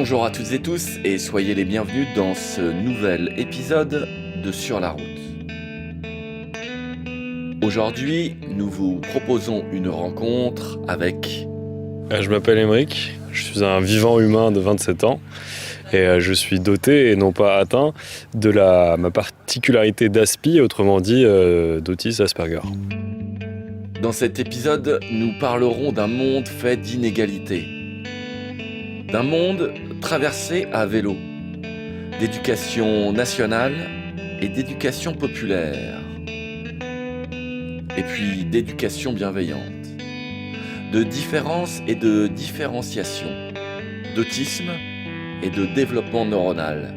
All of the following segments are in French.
Bonjour à toutes et tous et soyez les bienvenus dans ce nouvel épisode de Sur la route. Aujourd'hui, nous vous proposons une rencontre avec... Je m'appelle Émeric, je suis un vivant humain de 27 ans et je suis doté et non pas atteint de ma particularité d'ASPI, autrement dit d'autisme Asperger. Dans cet épisode, nous parlerons d'un monde fait d'inégalités. D'un monde traversé à vélo, d'éducation nationale et d'éducation populaire. Et puis d'éducation bienveillante. De différence et de différenciation. D'autisme et de développement neuronal.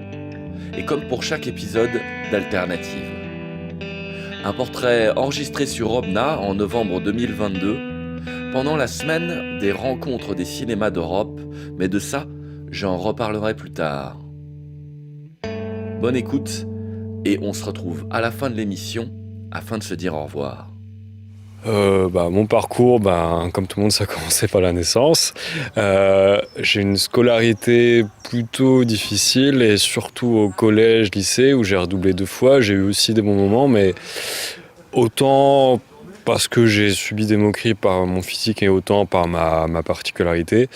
Et comme pour chaque épisode, d'alternatives. Un portrait enregistré sur Robna en novembre 2022, pendant la semaine des rencontres des cinémas d'Europe, mais de ça, j'en reparlerai plus tard. Bonne écoute, et on se retrouve à la fin de l'émission, afin de se dire au revoir. Mon parcours, comme tout le monde, ça a commencé par la naissance. J'ai une scolarité plutôt difficile et surtout au collège, lycée où j'ai redoublé 2 fois. J'ai eu aussi des bons moments, mais autant parce que j'ai subi des moqueries par mon physique et autant par ma particularité.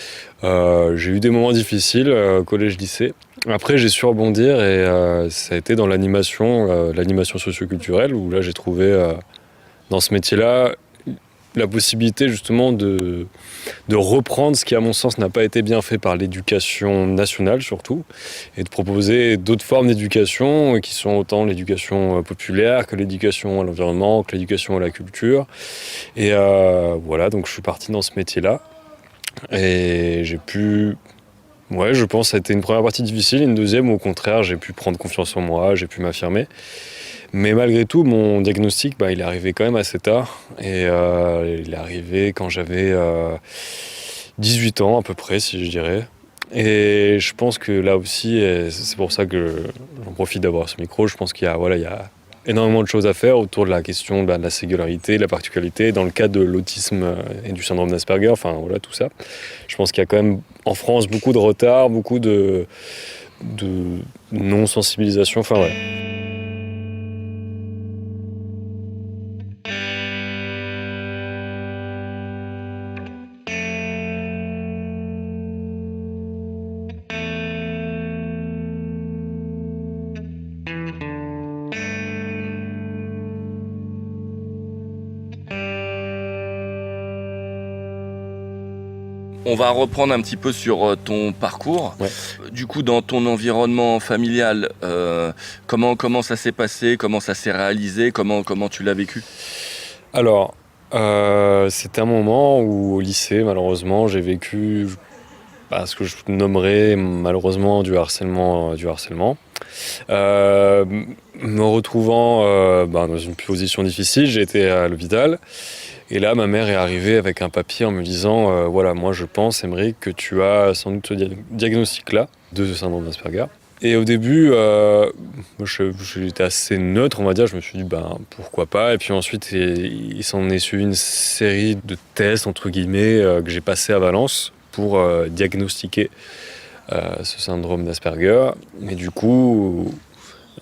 J'ai eu des moments difficiles, collège, lycée. Après, j'ai su rebondir et ça a été dans l'animation socioculturelle où là, j'ai trouvé dans ce métier-là la possibilité justement de reprendre ce qui à mon sens n'a pas été bien fait par l'éducation nationale surtout et de proposer d'autres formes d'éducation qui sont autant l'éducation populaire que l'éducation à l'environnement, que l'éducation à la culture et voilà, donc je suis parti dans ce métier-là et j'ai pu... Ouais, je pense que ça a été une première partie difficile, une deuxième où au contraire j'ai pu prendre confiance en moi, j'ai pu m'affirmer. Mais malgré tout, mon diagnostic, il est arrivé quand même assez tard. Et il est arrivé quand j'avais 18 ans à peu près, si je dirais. Et je pense que là aussi, et c'est pour ça que j'en profite d'avoir ce micro, je pense qu'il y a énormément de choses à faire autour de la question de la singularité, de la particularité, dans le cas de l'autisme et du syndrome d'Asperger, enfin voilà, tout ça. Je pense qu'il y a quand même en France beaucoup de retard, beaucoup de non-sensibilisation, enfin ouais. On va reprendre un petit peu sur ton parcours. Ouais. Du coup, dans ton environnement familial, comment ça s'est passé? Comment ça s'est réalisé? Comment tu l'as vécu? Alors, c'était un moment où au lycée, malheureusement, j'ai vécu ce que je nommerais malheureusement du harcèlement. Me retrouvant dans une position difficile, j'ai été à l'hôpital. Et là, ma mère est arrivée avec un papier en me disant voilà, moi je pense, Émeric, que tu as sans doute ce diagnostic-là de ce syndrome d'Asperger. Et au début, j'étais assez neutre, on va dire. Je me suis dit, pourquoi pas. Et puis ensuite, il s'en est suivi une série de tests, entre guillemets, que j'ai passé à Valence pour diagnostiquer ce syndrome d'Asperger. Et du coup,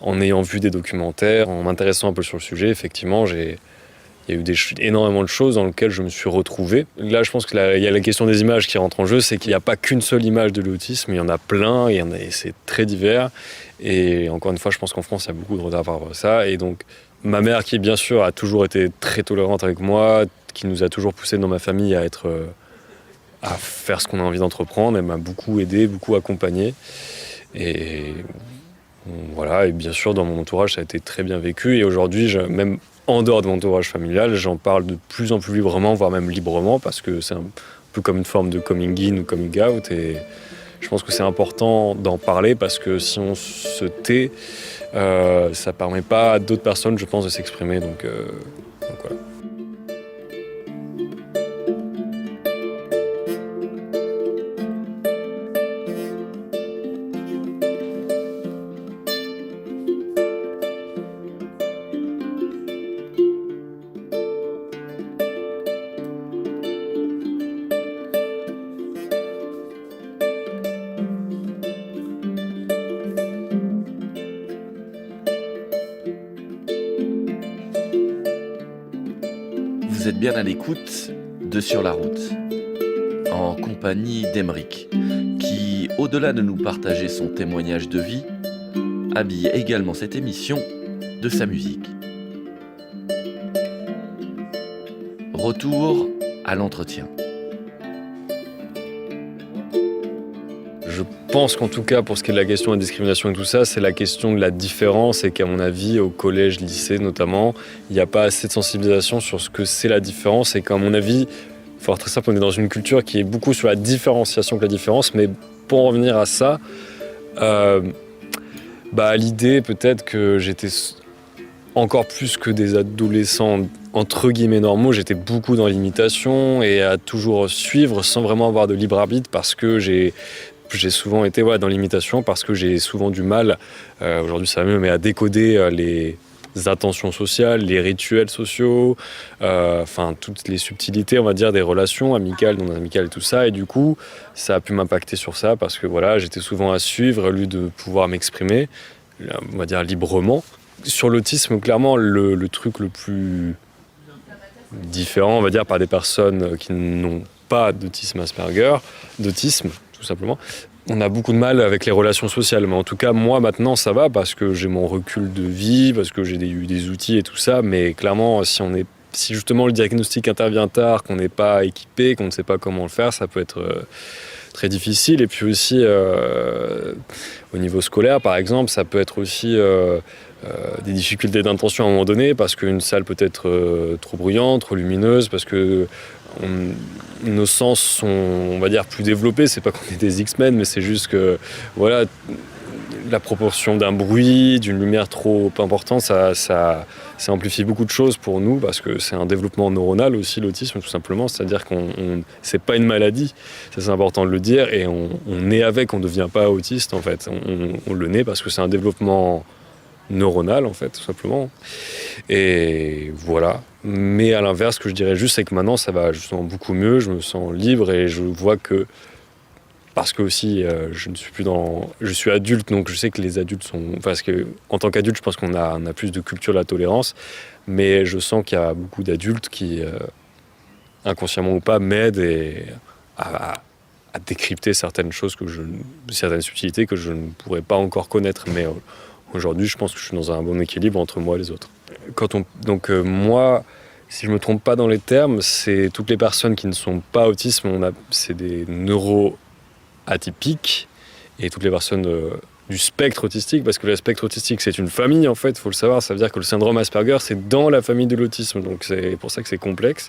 en ayant vu des documentaires, en m'intéressant un peu sur le sujet, effectivement, il y a eu énormément de choses dans lesquelles je me suis retrouvé. Là, je pense qu'il y a la question des images qui rentre en jeu, c'est qu'il n'y a pas qu'une seule image de l'autisme, il y en a plein, et c'est très divers. Et encore une fois, je pense qu'en France, il y a beaucoup de retard par rapport à ça. Et donc, ma mère, qui bien sûr a toujours été très tolérante avec moi, qui nous a toujours poussé dans ma famille à faire ce qu'on a envie d'entreprendre, elle m'a beaucoup aidé, beaucoup accompagné. Et voilà, et bien sûr, dans mon entourage, ça a été très bien vécu. Et aujourd'hui, même en dehors de mon entourage familial, j'en parle de plus en plus librement, voire même librement, parce que c'est un peu comme une forme de coming in ou coming out. Et je pense que c'est important d'en parler, parce que si on se tait, ça permet pas à d'autres personnes, je pense, de s'exprimer. Donc voilà. vous êtes bien à l'écoute de Sur la route, en compagnie d'Aymeric, qui, au-delà de nous partager son témoignage de vie, habille également cette émission de sa musique. Retour à l'entretien. Je pense qu'en tout cas, pour ce qui est de la question de la discrimination et tout ça, c'est la question de la différence et qu'à mon avis, au collège, lycée notamment, il n'y a pas assez de sensibilisation sur ce que c'est la différence et qu'à mon avis, il faut être très simple, on est dans une culture qui est beaucoup sur la différenciation que la différence, mais pour en revenir à ça, l'idée peut-être que j'étais encore plus que des adolescents entre guillemets normaux, j'étais beaucoup dans l'imitation et à toujours suivre sans vraiment avoir de libre arbitre parce que j'ai souvent été dans l'imitation parce que j'ai souvent du mal, aujourd'hui ça va mieux, mais à décoder les attentions sociales, les rituels sociaux, toutes les subtilités, on va dire, des relations amicales, non amicales et tout ça. Et du coup, ça a pu m'impacter sur ça parce que j'étais souvent à suivre au lieu de pouvoir m'exprimer, on va dire, librement. Sur l'autisme, clairement, le truc le plus différent, on va dire, par des personnes qui n'ont pas d'autisme Asperger, d'autisme, tout simplement. On a beaucoup de mal avec les relations sociales, mais en tout cas, moi, maintenant, ça va parce que j'ai mon recul de vie, parce que j'ai eu des outils et tout ça, mais clairement, si justement le diagnostic intervient tard, qu'on n'est pas équipé, qu'on ne sait pas comment le faire, ça peut être très difficile. Et puis aussi, au niveau scolaire, par exemple, ça peut être aussi des difficultés d'intention à un moment donné, parce qu'une salle peut être trop bruyante, trop lumineuse, parce que nos sens sont, on va dire, plus développés. C'est pas qu'on est des X-Men, mais c'est juste que la proportion d'un bruit, d'une lumière trop importante, ça amplifie beaucoup de choses pour nous, parce que c'est un développement neuronal aussi, l'autisme, tout simplement. C'est-à-dire c'est pas une maladie, ça c'est important de le dire, et on naît avec, on ne devient pas autiste en fait. On le naît parce que c'est un développement neuronal en fait, tout simplement. Et voilà. Mais à l'inverse, ce que je dirais juste, c'est que maintenant ça va justement beaucoup mieux, je me sens libre et je vois que, parce que aussi je suis adulte, donc je sais que les adultes sont, parce que en tant qu'adulte je pense qu'on a plus de culture de la tolérance, mais je sens qu'il y a beaucoup d'adultes qui inconsciemment ou pas m'aident à décrypter certaines choses, certaines subtilités que je ne pourrais pas encore connaître, mais aujourd'hui je pense que je suis dans un bon équilibre entre moi et les autres. Moi, si je me trompe pas dans les termes, c'est toutes les personnes qui ne sont pas autistes, c'est des neuroatypiques, et toutes les personnes du spectre autistique, parce que le spectre autistique c'est une famille en fait, il faut le savoir, ça veut dire que le syndrome Asperger c'est dans la famille de l'autisme, donc c'est pour ça que c'est complexe.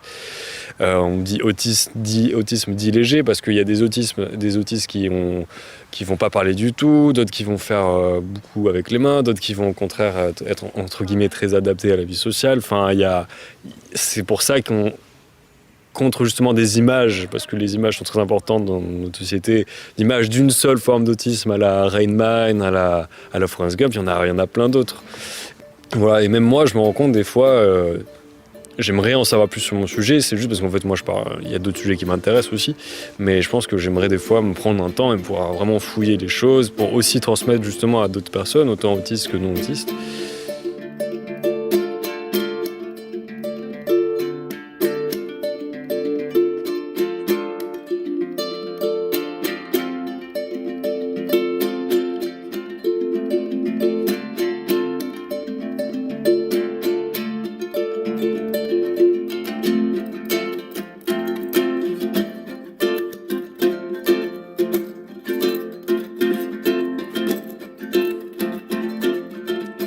On dit autisme dit léger, parce qu'il y a des autistes qui vont pas parler du tout, d'autres qui vont faire beaucoup avec les mains, d'autres qui vont au contraire être entre guillemets très adaptés à la vie sociale. C'est pour ça qu'on contre justement des images, parce que les images sont très importantes dans notre société, l'image d'une seule forme d'autisme à la Rain Man, à la Forrest Gump, il y en a plein d'autres. Voilà, et même moi je me rends compte des fois, j'aimerais en savoir plus sur mon sujet, c'est juste parce qu'en fait moi il y a d'autres sujets qui m'intéressent aussi, mais je pense que j'aimerais des fois me prendre un temps et pouvoir vraiment fouiller les choses pour aussi transmettre justement à d'autres personnes, autant autistes que non autistes.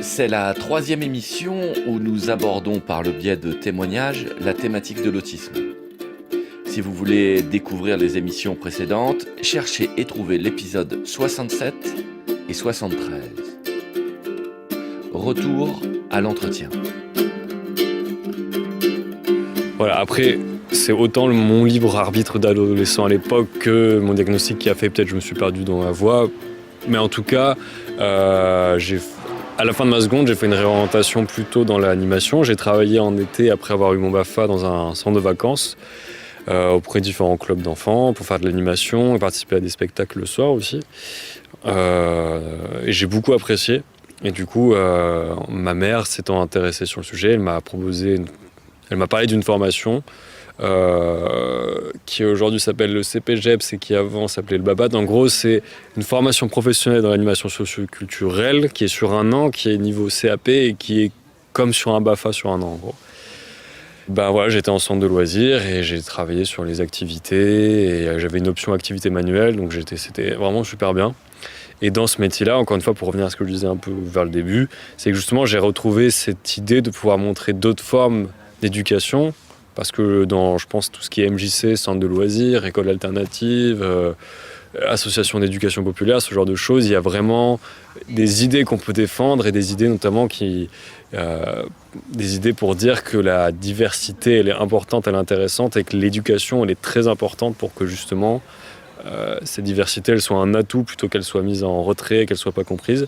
C'est la 3e émission où nous abordons par le biais de témoignages la thématique de l'autisme. Si vous voulez découvrir les émissions précédentes, cherchez et trouvez l'épisode 67 et 73. Retour à l'entretien. Voilà, après, c'est autant mon libre arbitre d'adolescent à l'époque que mon diagnostic qui a fait peut-être je me suis perdu dans la voie. Mais en tout cas, à la fin de ma seconde, j'ai fait une réorientation plutôt dans l'animation. J'ai travaillé en été après avoir eu mon BAFA dans un centre de vacances auprès de différents clubs d'enfants pour faire de l'animation et participer à des spectacles le soir aussi. Et j'ai beaucoup apprécié. Et du coup, ma mère s'étant intéressée sur le sujet, elle m'a proposé Elle m'a parlé d'une formation qui aujourd'hui s'appelle le CPGEPS et qui avant s'appelait le BABAT. En gros, c'est une formation professionnelle dans l'animation socio-culturelle qui est sur 1 an, qui est niveau CAP et qui est comme sur un BAFA sur 1 an en gros. Ben voilà, j'étais en centre de loisirs et j'ai travaillé sur les activités et j'avais une option activité manuelle, donc c'était vraiment super bien. Et dans ce métier-là, encore une fois, pour revenir à ce que je disais un peu vers le début, c'est que justement j'ai retrouvé cette idée de pouvoir montrer d'autres formes d'éducation, parce que dans, je pense, tout ce qui est MJC, centre de loisirs, école alternative, association d'éducation populaire, ce genre de choses, il y a vraiment des idées qu'on peut défendre et des idées notamment des idées pour dire que la diversité elle est importante, elle est intéressante et que l'éducation elle est très importante pour que justement cette diversité elle soit un atout plutôt qu'elle soit mise en retrait, qu'elle soit pas comprise.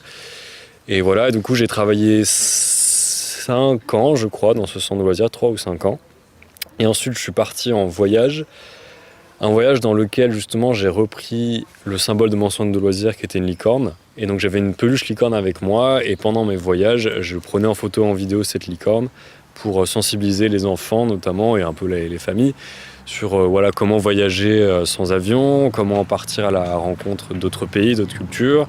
Et voilà, du coup j'ai travaillé 5 ans je crois dans ce centre de loisirs, 3 ou 5 ans. Et ensuite je suis parti en voyage. Un voyage dans lequel justement j'ai repris le symbole de mon centre de loisirs qui était une licorne. Et donc j'avais une peluche licorne avec moi et pendant mes voyages, je prenais en photo et en vidéo cette licorne pour sensibiliser les enfants notamment et un peu les familles sur voilà, comment voyager sans avion, comment partir à la rencontre d'autres pays, d'autres cultures,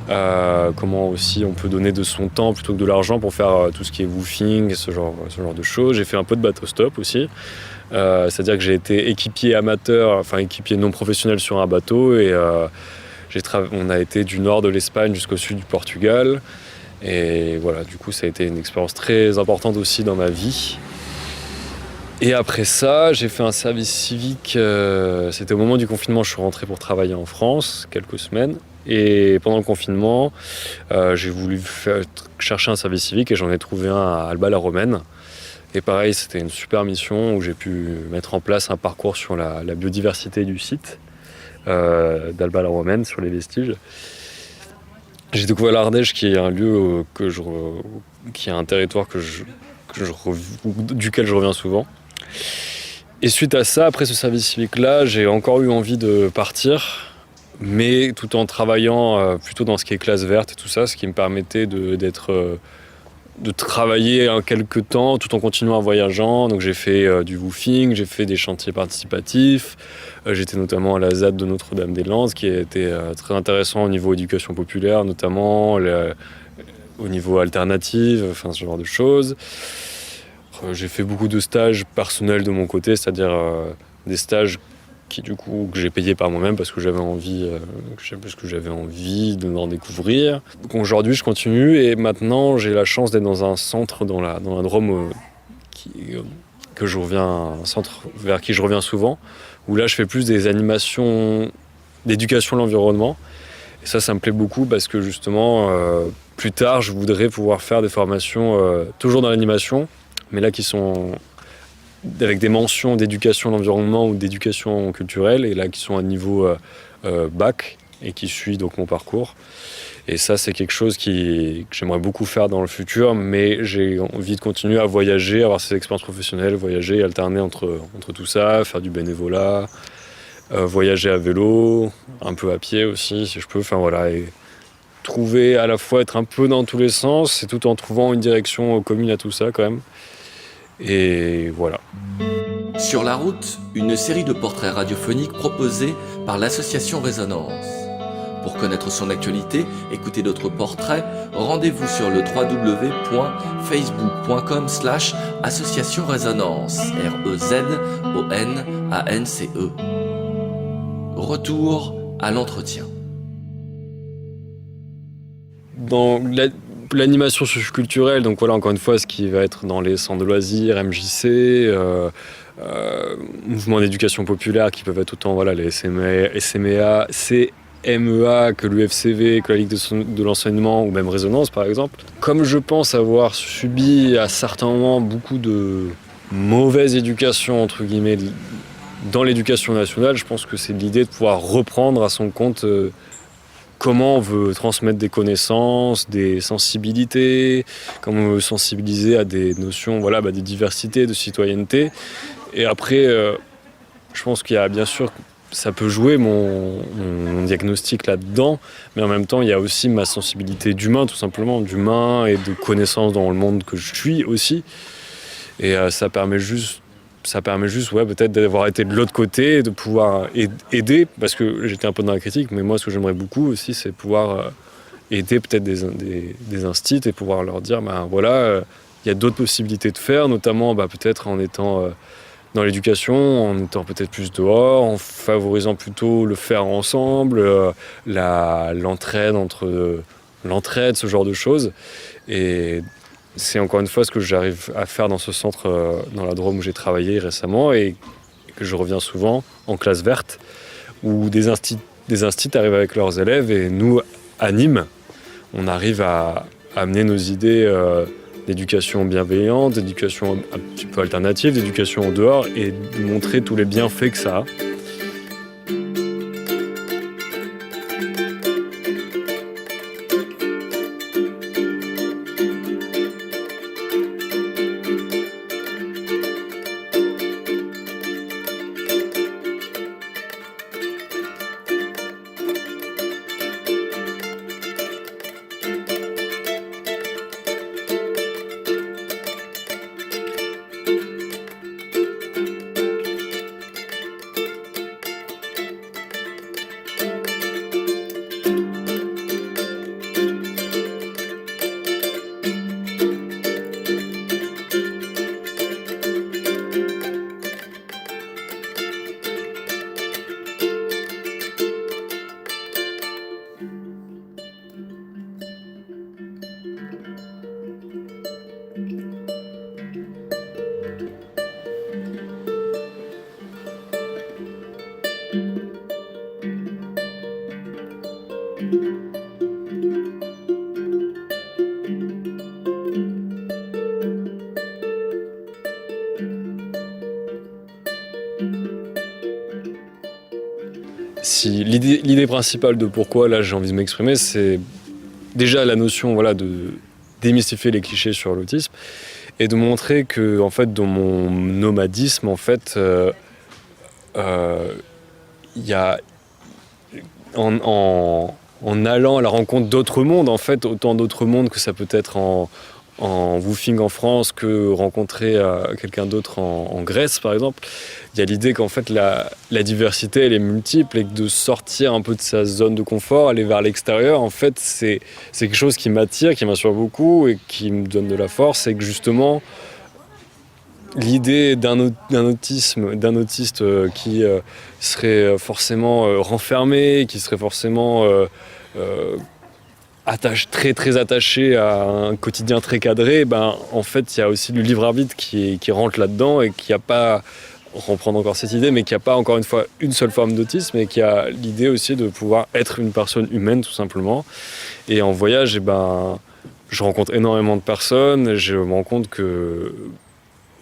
comment aussi on peut donner de son temps plutôt que de l'argent pour faire tout ce qui est woofing, ce genre de choses. J'ai fait un peu de bateau stop aussi. C'est-à-dire que j'ai été équipier amateur, enfin équipier non professionnel sur un bateau et on a été du nord de l'Espagne jusqu'au sud du Portugal et voilà, du coup ça a été une expérience très importante aussi dans ma vie. Et après ça, j'ai fait un service civique, c'était au moment du confinement, je suis rentré pour travailler en France quelques semaines et pendant le confinement, j'ai voulu chercher un service civique et j'en ai trouvé un à Alba-la-Romaine. Et pareil, c'était une super mission où j'ai pu mettre en place un parcours sur la biodiversité du site d'Alba-la-Romaine, sur les vestiges. J'ai découvert l'Ardèche, qui est un lieu qui est un territoire duquel je reviens souvent. Et suite à ça, après ce service civique-là, j'ai encore eu envie de partir, mais tout en travaillant plutôt dans ce qui est classe verte et tout ça, ce qui me permettait de travailler quelques temps tout en continuant à voyageant. Donc j'ai fait du woofing, j'ai fait des chantiers participatifs, j'étais notamment à la ZAD de Notre-Dame-des-Landes qui était très intéressant au niveau éducation populaire notamment, au niveau alternative, enfin ce genre de choses. J'ai fait beaucoup de stages personnels de mon côté, c'est-à-dire des stages que j'ai payé par moi-même parce que j'avais envie d'en découvrir. Donc aujourd'hui, je continue et maintenant, j'ai la chance d'être dans un centre dans la Drôme un centre vers qui je reviens souvent, où là, je fais plus des animations d'éducation à l'environnement. Et ça me plaît beaucoup parce que justement, plus tard, je voudrais pouvoir faire des formations toujours dans l'animation, mais là qui sont avec des mentions d'éducation à l'environnement ou d'éducation culturelle, et là qui sont à niveau bac et qui suit donc mon parcours. Et ça, c'est quelque chose que j'aimerais beaucoup faire dans le futur, mais j'ai envie de continuer à voyager, avoir ces expériences professionnelles, voyager, alterner entre tout ça, faire du bénévolat, voyager à vélo, un peu à pied aussi, si je peux. Enfin voilà, et trouver à la fois être un peu dans tous les sens, et tout en trouvant une direction commune à tout ça quand même. Et voilà. Sur la route, une série de portraits radiophoniques proposés par l'association Résonance. Pour connaître son actualité, écouter d'autres portraits, rendez-vous sur le www.facebook.com/association Résonance, REZONANCE. Retour à l'entretien. Dans l'animation socioculturelle, donc voilà, encore une fois, ce qui va être dans les centres de loisirs, MJC, mouvements d'éducation populaire qui peuvent être autant voilà, les SMEA, CMEA que l'UFCV, que la Ligue de l'enseignement ou même Résonance par exemple. Comme je pense avoir subi à certains moments beaucoup de mauvaise éducation entre guillemets dans l'éducation nationale, je pense que c'est l'idée de pouvoir reprendre à son compte comment on veut transmettre des connaissances, des sensibilités, comment on veut sensibiliser à des notions de diversité, de citoyenneté. Et après, je pense qu'il y a bien sûr, ça peut jouer mon diagnostic là-dedans, mais en même temps, il y a aussi ma sensibilité d'humain, tout simplement, d'humain et de connaissance dans le monde que je suis aussi. Et ça permet juste peut-être d'avoir été de l'autre côté, de pouvoir aider, parce que j'étais un peu dans la critique, mais moi ce que j'aimerais beaucoup aussi, c'est pouvoir aider peut-être des instits et pouvoir leur dire, il y a d'autres possibilités de faire, notamment peut-être en étant dans l'éducation, en étant peut-être plus dehors, en favorisant plutôt le faire ensemble, l'entraide, ce genre de choses. Et c'est encore une fois ce que j'arrive à faire dans ce centre, dans la Drôme où j'ai travaillé récemment et que je reviens souvent en classe verte, où des instits arrivent avec leurs élèves et nous, à Nîmes, on arrive à amener nos idées d'éducation bienveillante, d'éducation un petit peu alternative, d'éducation en dehors et de montrer tous les bienfaits que ça a. Si l'idée principale de pourquoi là j'ai envie de m'exprimer, c'est déjà la notion de démystifier les clichés sur l'autisme et de montrer que en fait dans mon nomadisme il y a en allant à la rencontre d'autres mondes, en fait autant d'autres mondes que ça peut être en woofing en France que rencontrer quelqu'un d'autre en Grèce par exemple. Il y a l'idée qu'en fait la diversité elle est multiple et que de sortir un peu de sa zone de confort, aller vers l'extérieur, en fait c'est quelque chose qui m'attire, qui m'assure beaucoup et qui me donne de la force, et que justement l'idée d'un autiste qui serait forcément renfermé, qui serait forcément très très attaché à un quotidien très cadré, en fait il y a aussi le libre arbitre qui rentre là-dedans, et qu'il n'y a pas, reprendre encore cette idée, mais qu'il n'y a pas encore une fois une seule forme d'autisme, et qu'il y a l'idée aussi de pouvoir être une personne humaine tout simplement. Et en voyage, je rencontre énormément de personnes, je me rends compte que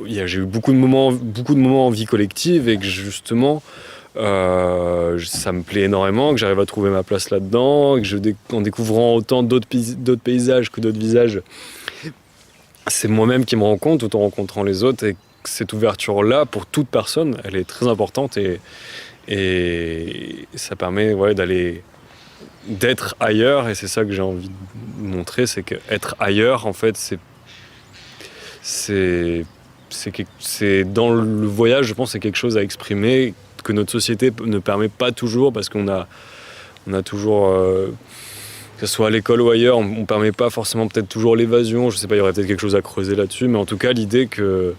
j'ai eu beaucoup de moments en vie collective, et que justement ça me plaît énormément, que j'arrive à trouver ma place là-dedans, et que en découvrant autant d'autres paysages que d'autres visages, c'est moi-même qui me rends compte, tout en rencontrant les autres, et cette ouverture-là, pour toute personne, elle est très importante, et ça permet d'être ailleurs, et c'est ça que j'ai envie de montrer, c'est qu'être ailleurs, en fait, c'est dans le voyage, je pense, c'est quelque chose à exprimer que notre société ne permet pas toujours, parce qu'on a toujours, que ce soit à l'école ou ailleurs, on ne permet pas forcément peut-être toujours l'évasion. Je sais pas, il y aurait peut-être quelque chose à creuser là-dessus, mais en tout cas l'idée que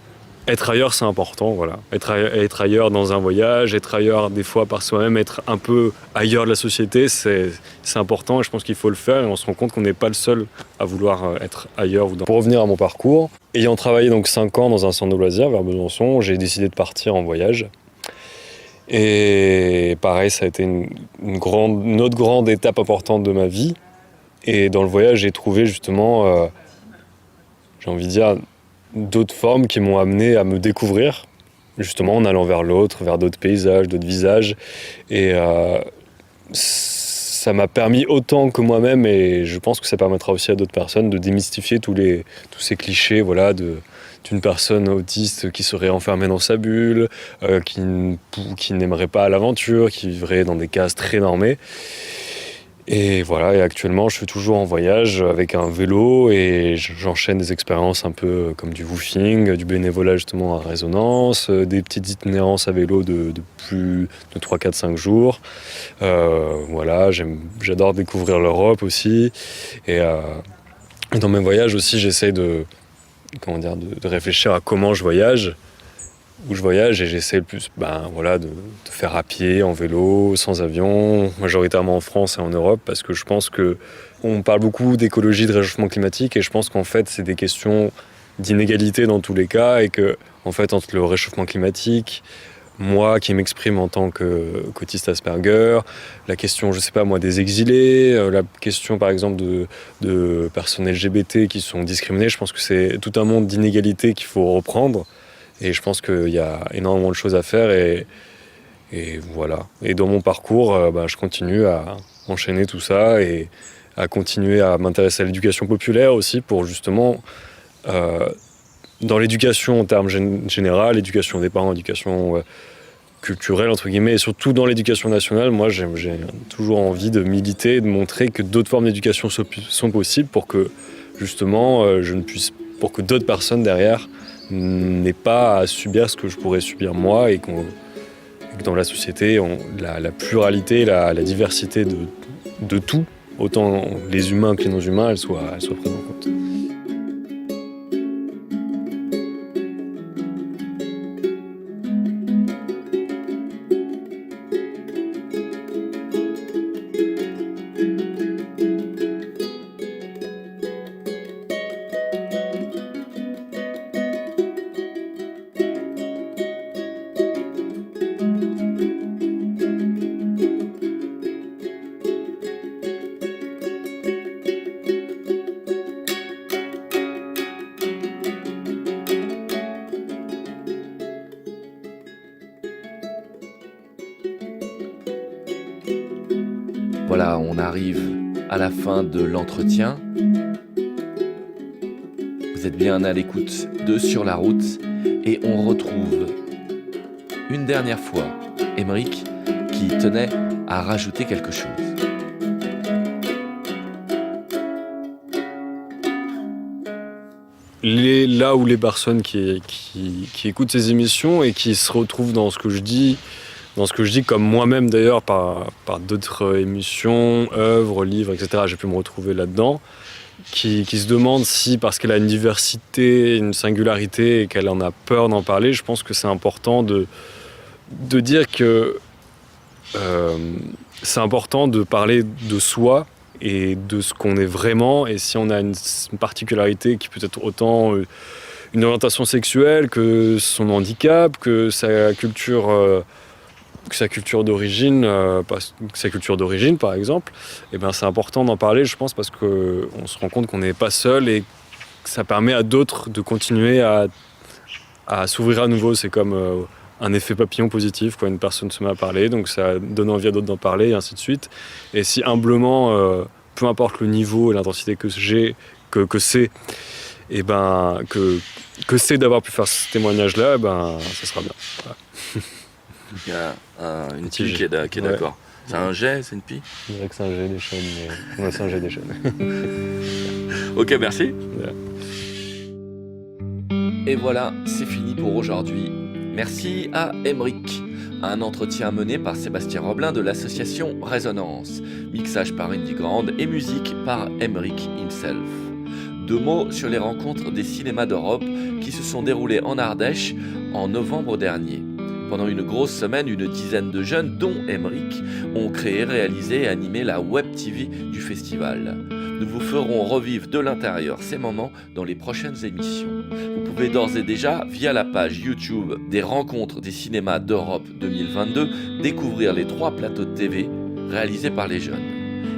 être ailleurs c'est important, voilà. Être ailleurs dans un voyage, être ailleurs des fois par soi-même, être un peu ailleurs de la société, c'est important, et je pense qu'il faut le faire, et on se rend compte qu'on n'est pas le seul à vouloir être ailleurs. Pour revenir à mon parcours, ayant travaillé donc 5 ans dans un centre de loisirs vers Besançon, j'ai décidé de partir en voyage. Et pareil, ça a été une autre grande étape importante de ma vie. Et dans le voyage, j'ai trouvé justement, j'ai envie de dire, d'autres formes qui m'ont amené à me découvrir, justement en allant vers l'autre, vers d'autres paysages, d'autres visages. Et ça m'a permis autant que moi-même, et je pense que ça permettra aussi à d'autres personnes, de démystifier tous ces clichés, d'une personne autiste qui serait enfermée dans sa bulle, qui n'aimerait pas l'aventure, qui vivrait dans des cases très normées. Et voilà, et actuellement, je suis toujours en voyage avec un vélo et j'enchaîne des expériences un peu comme du woofing, du bénévolat justement à Résonance, des petites itinérances à vélo de plus de 3, 4, 5 jours. Voilà, j'adore découvrir l'Europe aussi. Et dans mes voyages aussi, j'essaie de réfléchir à comment je voyage, où je voyage, et j'essaie le plus de faire à pied, en vélo, sans avion, majoritairement en France et en Europe, parce que je pense qu'on parle beaucoup d'écologie, de réchauffement climatique, et je pense qu'en fait c'est des questions d'inégalité dans tous les cas, et que en fait entre le réchauffement climatique, moi qui m'exprime en tant qu'autiste Asperger, la question, je sais pas moi, des exilés, la question par exemple de personnes LGBT qui sont discriminées, je pense que c'est tout un monde d'inégalités qu'il faut reprendre. Et je pense qu'il y a énormément de choses à faire et voilà. Et dans mon parcours, je continue à enchaîner tout ça et à continuer à m'intéresser à l'éducation populaire aussi pour justement, dans l'éducation en termes général, l'éducation des parents, l'éducation culturelle entre guillemets, et surtout dans l'éducation nationale, moi j'ai toujours envie de militer et de montrer que d'autres formes d'éducation sont possibles pour que justement pour que d'autres personnes derrière n'aient pas à subir ce que je pourrais subir moi et que dans la société, la pluralité, la diversité de tout, autant les humains que les non-humains, elles soient prises en compte. Voilà, on arrive à la fin de l'entretien. Vous êtes bien à l'écoute de Sur la route et on retrouve une dernière fois Aymeric qui tenait à rajouter quelque chose. Là où les personnes qui écoutent ces émissions et qui se retrouvent dans ce que je dis comme moi-même d'ailleurs par d'autres émissions, œuvres, livres, etc. J'ai pu me retrouver là-dedans, qui se demandent si, parce qu'elle a une diversité, une singularité et qu'elle en a peur d'en parler, je pense que c'est important de dire que c'est important de parler de soi et de ce qu'on est vraiment, et si on a une particularité qui peut être autant une orientation sexuelle que son handicap, que sa culture d'origine, par exemple, et ben c'est important d'en parler, je pense, parce qu'on se rend compte qu'on n'est pas seul et que ça permet à d'autres de continuer à s'ouvrir à nouveau. C'est comme un effet papillon positif, quoi. Une personne se met à parler, donc ça donne envie à d'autres d'en parler, et ainsi de suite. Et si humblement, peu importe le niveau et l'intensité que c'est, et ben que c'est d'avoir pu faire ce témoignage-là, ça sera bien. Voilà. Il y a une pie qui est d'accord. C'est un jet, c'est une pie? Je dirais que c'est un jet des chaînes, mais ouais, c'est un jet des chaînes. Ok, merci. Ouais. Et voilà, c'est fini pour aujourd'hui. Merci à Aymeric. Un entretien mené par Sébastien Roblin de l'association Résonance. Mixage par Indy Grande et musique par Aymeric himself. 2 mots sur les rencontres des cinémas d'Europe qui se sont déroulées en Ardèche en novembre dernier. Pendant une grosse semaine, une dizaine de jeunes, dont Aymeric, ont créé, réalisé et animé la Web TV du festival. Nous vous ferons revivre de l'intérieur ces moments dans les prochaines émissions. Vous pouvez d'ores et déjà, via la page YouTube des Rencontres des cinémas d'Europe 2022, découvrir les 3 plateaux de TV réalisés par les jeunes.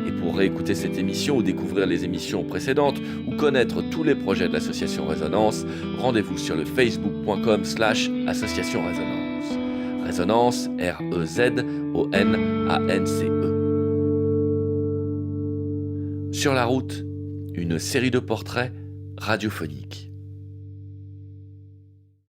Et pour réécouter cette émission ou découvrir les émissions précédentes ou connaître tous les projets de l'association Résonance, rendez-vous sur le facebook.com/association Résonance. Résonance, REZONANCE. Sur la route, une série de portraits radiophoniques.